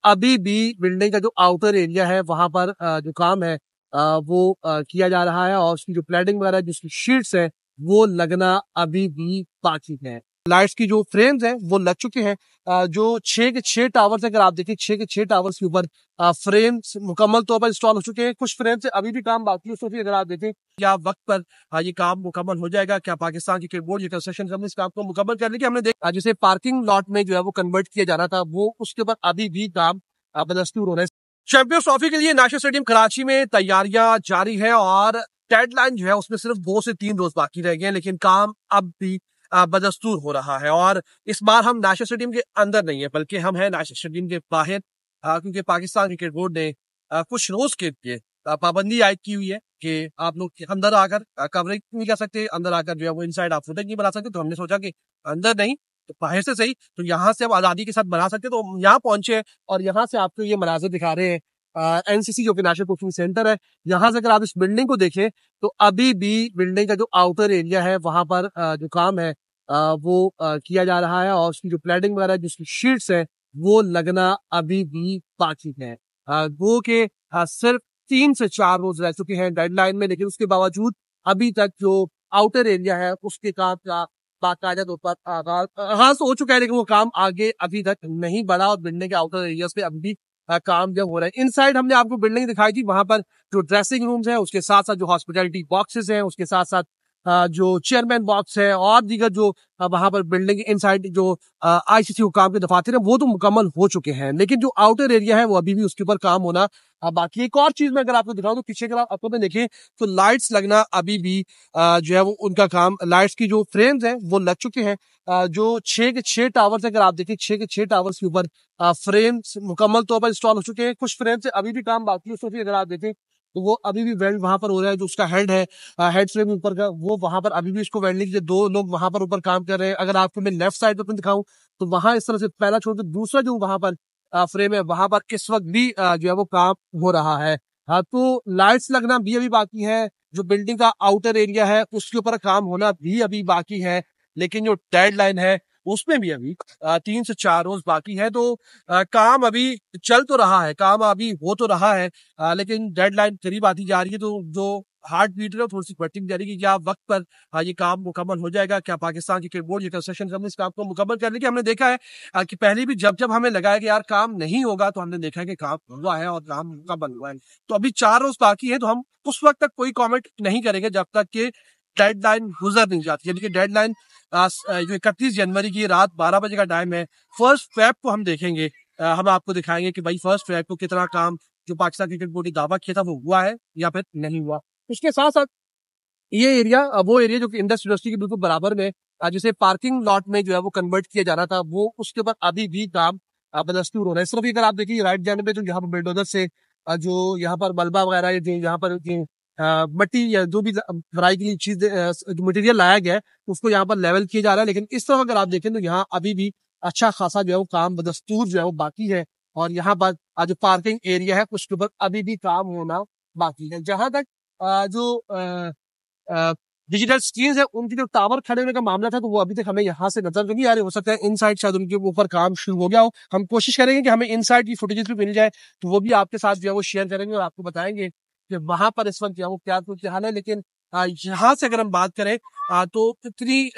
अभी भी बिल्डिंग का जो आउटर एरिया है वहां पर जो काम है वो किया जा रहा है और उसकी जो प्लैडिंग वगैरह जिसकी शीट्स है वो लगना अभी भी बाकी है। लाइट्स की जो फ्रेम्स हैं वो लग चुके हैं। जो 6 के 6 टावर्स अगर आप देखें 6 के 6 टावर्स के ऊपर फ्रेम्स मुकम्मल तौर पर इंस्टॉल हो चुके हैं। कुछ फ्रेम से अभी भी काम बाकी है, उसमें भी अगर आप देखें क्या वक्त पर ये काम मुकम्मल हो जाएगा, क्या पाकिस्तान की बोर्ड, ये कंस्ट्रक्शन कंपनी इस काम को मुकम्मल करने की हमने देखा जिसे पार्किंग लॉट में जो है वो कन्वर्ट किया जाना था वो उसके ऊपर अभी भी काम बदस्तूर हो रहा है। चैंपियंस ट्रॉफी के लिए नेशनल स्टेडियम कराची में तैयारियां जारी है और डेडलाइन जो है उसमें सिर्फ 2 से 3 रोज बाकी रह गए हैं, लेकिन काम अब भी बदस्तूर हो रहा है। और इस बार हम नेशनल स्टेडियम के अंदर नहीं है बल्कि हम हैं नेशनल स्टेडियम के बाहर, क्योंकि पाकिस्तान क्रिकेट बोर्ड ने कुछ रोज के लिए पाबंदी आयद की हुई है कि आप लोग अंदर आकर कवरेज नहीं कर सकते, अंदर आकर जो है वो इनसाइड आप फुटेज नहीं बना सकते। तो हमने सोचा कि अंदर नहीं तो बाहर से सही, तो यहाँ से हम आजादी के साथ बना सकते। तो हम यहाँ पहुंचे हैं और यहाँ से आपको ये मनाजिर दिखा रहे हैं। एनसीसी जो कि नेशनल कोचिंग सेंटर है, यहाँ से अगर आप इस बिल्डिंग को देखें तो अभी भी बिल्डिंग का जो आउटर एरिया है वहां पर जो काम है वो किया जा रहा है और उसकी जो प्लैडिंग वगैरह जिसकी शीट्स है वो लगना अभी भी बाकी है। वो के सिर्फ 3 से 4 रोज रह चुके हैं डेडलाइन में, लेकिन उसके बावजूद अभी तक जो आउटर एरिया है उसके काम का बाकायदा तौर पर आगाज हो चुका है, लेकिन वो काम आगे अभी तक नहीं बढ़ा और बिल्डिंग के आउटर एरियाज पे अभी भी काम जब हो रहा है। इनसाइड हमने आपको बिल्डिंग दिखाई थी, वहां पर जो ड्रेसिंग रूम्स है उसके साथ साथ जो हॉस्पिटैलिटी बॉक्सेस हैं उसके साथ साथ जो चेयरमैन बॉक्स है और दीगर जो वहां पर बिल्डिंग इनसाइड जो आईसीसी हुकाम के दफातर है वो तो मुकम्मल हो चुके हैं, लेकिन जो आउटर एरिया है वो अभी भी उसके ऊपर काम होना बाकी। एक और चीज मैं अगर आपको दिखाऊं तो पीछे अगर आपको में देखें तो लाइट्स लगना अभी भी जो है वो उनका काम, लाइट्स की जो फ्रेम्स हैं वो लग चुके हैं। जो 6 के 6 टावर्स अगर आप देखें 6 के 6 टावर्स के ऊपर फ्रेम्स मुकम्मल तौर पर इंस्टॉल हो चुके हैं। कुछ फ्रेम से अभी भी काम बाकी है, उसमें भी अगर आप देखें तो वो अभी भी वेल्ड वहां पर हो रहा है। जो उसका हेड है हेड फ्रेम ऊपर का वो वहां पर अभी भी इसको वेल्डिंग के 2 लोग वहां पर ऊपर काम कर रहे हैं। अगर आपको मैं लेफ्ट साइड पर दिखाऊं तो वहां इस तरह से पहला छोड़ के दूसरा जो वहां पर फ्रेम है वहां पर इस वक्त भी जो है वो काम हो रहा है। हाँ, तो लाइट्स लगना भी अभी बाकी है। जो बिल्डिंग का आउटर एरिया है उसके ऊपर काम होना भी अभी बाकी है, लेकिन जो डेडलाइन है उसमें भी अभी 3 से 4 रोज बाकी है। तो काम अभी चल तो रहा है, काम अभी हो तो रहा है, लेकिन डेडलाइन करीब आती जा रही है। तो जो हार्ट बीट है थोड़ी सी बढ़ती जा रही है कि क्या वक्त पर ये काम मुकम्मल हो जाएगा, क्या पाकिस्तान क्रिकेट बोर्ड, ये कंस्ट्रक्शन कंपनी इस काम को मुकम्मल करने की हमने देखा है कि पहले भी जब जब हमें लगा है कि यार काम नहीं होगा तो हमने देखा है कि काम हुआ है और काम मुकम्मल हुआ है। तो अभी 4 रोज बाकी है, तो हम उस वक्त तक कोई कॉमेंट नहीं करेंगे जब तक कि डेडलाइन गुजर नहीं जाती। यानी कि डेडलाइन जो 31 जनवरी की रात 12 बजे का टाइम है, 1 फेब को हम देखेंगे। हम आपको दिखाएंगे कि भाई 1 फेब को कितना काम जो पाकिस्तान क्रिकेट बोर्ड ने दावा किया था वो हुआ है या फिर नहीं हुआ। उसके साथ साथ ये एरिया वो एरिया जो कि इंडस यूनिवर्सिटी के बिल्कुल बराबर में जिसे पार्किंग लॉट में जो है वो कन्वर्ट किया जाना था वो उसके ऊपर अभी भी काम बदस्तूर हो रहा है। इस तरफ अगर आप देखिए राइट जाने पे जो यहाँ पर बिल्डोजर से जो यहाँ पर मलबा वगैरह जो यहाँ पर मट्टी या जो भी भराई के लिए चीज जो मटेरियल लाया गया है उसको यहाँ पर लेवल किया जा रहा है। लेकिन इस तरफ अगर आप देखें तो यहाँ अभी भी अच्छा खासा जो है वो काम बदस्तूर जो है वो बाकी है और यहाँ पर जो पार्किंग एरिया है उसके ऊपर अभी भी काम होना बाकी है। जहां तक जो डिजिटल स्क्रीन है उनकी जो टावर खड़े होने का मामला था तो वो अभी तक हमें यहाँ से नजर नहीं आ रही। हो सकता है इनसाइड शायद उनके ऊपर काम शुरू हो गया हो। हम कोशिश करेंगे कि हमें इनसाइड की फुटेजेस भी मिल जाए तो वो भी आपके साथ जो है वो शेयर करेंगे और आपको बताएंगे कि वहां पर इस वक्त जो है वो क्या हाल है। लेकिन यहाँ से अगर हम बात करें तो इतनी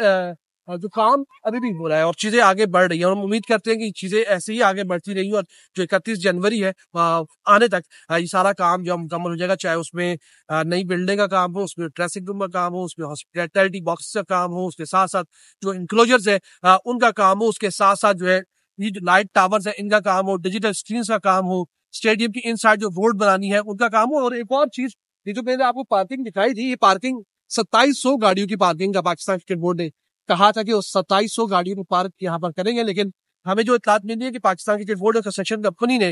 जो काम अभी भी हो रहा है और चीजें आगे बढ़ रही है और हम उम्मीद करते हैं कि चीजें ऐसे ही आगे बढ़ती रहेंगी और जो 31 जनवरी है आने तक ये सारा काम जो मुकम्मल हो जाएगा, चाहे उसमें नई बिल्डिंग का काम हो, उसमें ड्रेसिंग रूम का काम हो, उसमें हॉस्पिटैलिटी बॉक्स का काम हो, उसके साथ साथ जो इंक्लोजर्स है उनका काम हो, उसके साथ साथ जो है ये जो लाइट टावर्स है इनका काम हो, डिजिटल स्क्रीन का काम हो, स्टेडियम की इनसाइड जो रोड बनानी है उनका काम हो। और एक और चीज, ये जो मैंने आपको पार्किंग दिखाई थी, ये पार्किंग 2700 गाड़ियों की पार्किंग का पाकिस्तान क्रिकेट बोर्ड ने कहा था कि वो 2700 गाड़ियों को पार्क यहाँ पर करेंगे, लेकिन हमें जो इत्तलात मिली है कि पाकिस्तान क्रिकेट बोर्ड और कंस्ट्रक्शन कंपनी ने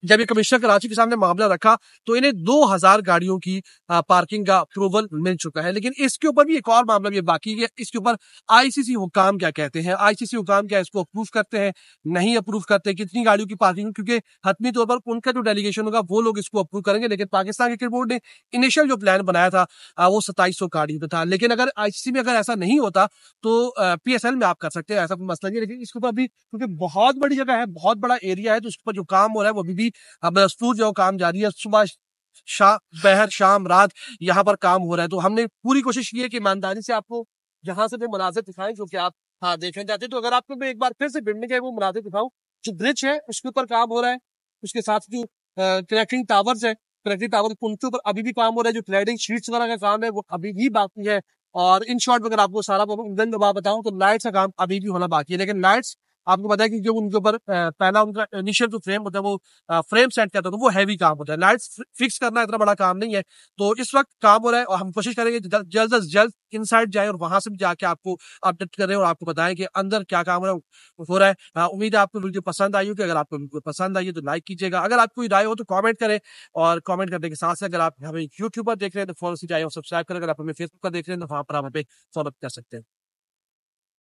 जब ये कमिश्नर कराची के सामने मामला रखा तो इन्हें 2000 गाड़ियों की पार्किंग का अप्रूवल मिल चुका है। लेकिन इसके ऊपर भी एक और मामला भी बाकी है। इसके ऊपर आईसीसी हुकाम क्या कहते हैं, आईसीसी हुकाम क्या इसको अप्रूव करते हैं, नहीं अप्रूव करते, कितनी गाड़ियों की पार्किंग, क्योंकि हतमी तौर पर उनका जो डेलीगेशन होगा वो लोग इसको अप्रूव करेंगे। लेकिन पाकिस्तान क्रिकेट बोर्ड ने इनिशियल जो प्लान बनाया था वो 2700 गाड़ियों पे था। लेकिन अगर आईसीसी में अगर ऐसा नहीं होता तो पीएसएल में आप कर सकते हैं, ऐसा कोई मसला नहीं है। लेकिन इसके ऊपर अभी क्योंकि बहुत बड़ी जगह है, बहुत बड़ा एरिया है, तो उसके ऊपर जो काम हो रहा है वो अभी भी मजदूर जो काम जारी है, सुबह दोपहर शाम रात यहाँ पर काम हो रहा है। तो हमने पूरी कोशिश की है कि ईमानदारी से आपको जहां से भी मुनाजिर दिखाएं जो कि आप देखना चाहते हैं। तो अगर आपको मैं एक बार फिर से बिल्डिंग है वो मुनाजिर दिखाऊं, जो ब्रिज है उसके ऊपर काम हो रहा है, उसके साथ जो कनेक्टिंग टावर्स है, कनेक्टिंग टावर उनके ऊपर अभी भी काम हो रहा है, जो क्लैडिंग शीट्स वगैरह का काम है वो अभी भी बाकी है। और इन शॉर्ट अगर आपको सारा बताऊं तो लाइट्स का काम अभी भी होना बाकी है। लेकिन लाइट्स आपको पता है कि जो उनके ऊपर पहला उनका इनिशियल जो फ्रेम होता है वो फ्रेम सेट करता है, तो वो हैवी काम होता है। लाइट्स फिक्स करना इतना बड़ा काम नहीं है। तो इस वक्त काम हो रहा है और हम कोशिश करेंगे जल्द से जल्द इनसाइड जाए और वहां से भी जाके आपको अपडेट करें और आपको बताएं कि अंदर क्या काम हो रहा है। उम्मीद है आपको वीडियो पसंद आई होगी। अगर आपको वीडियो पसंद आई है तो लाइक कीजिएगा। अगर आपको कोई राय हो तो कमेंट करें, और कमेंट करने के साथ साथ अगर आप हमें यूट्यूब पर देख रहे हैं तो फॉलो कीजिए और सब्सक्राइब करें। अगर आप हमें फेसबुक पर देख रहे हैं तो वहां पर आप हमें फॉलो कर सकते हैं।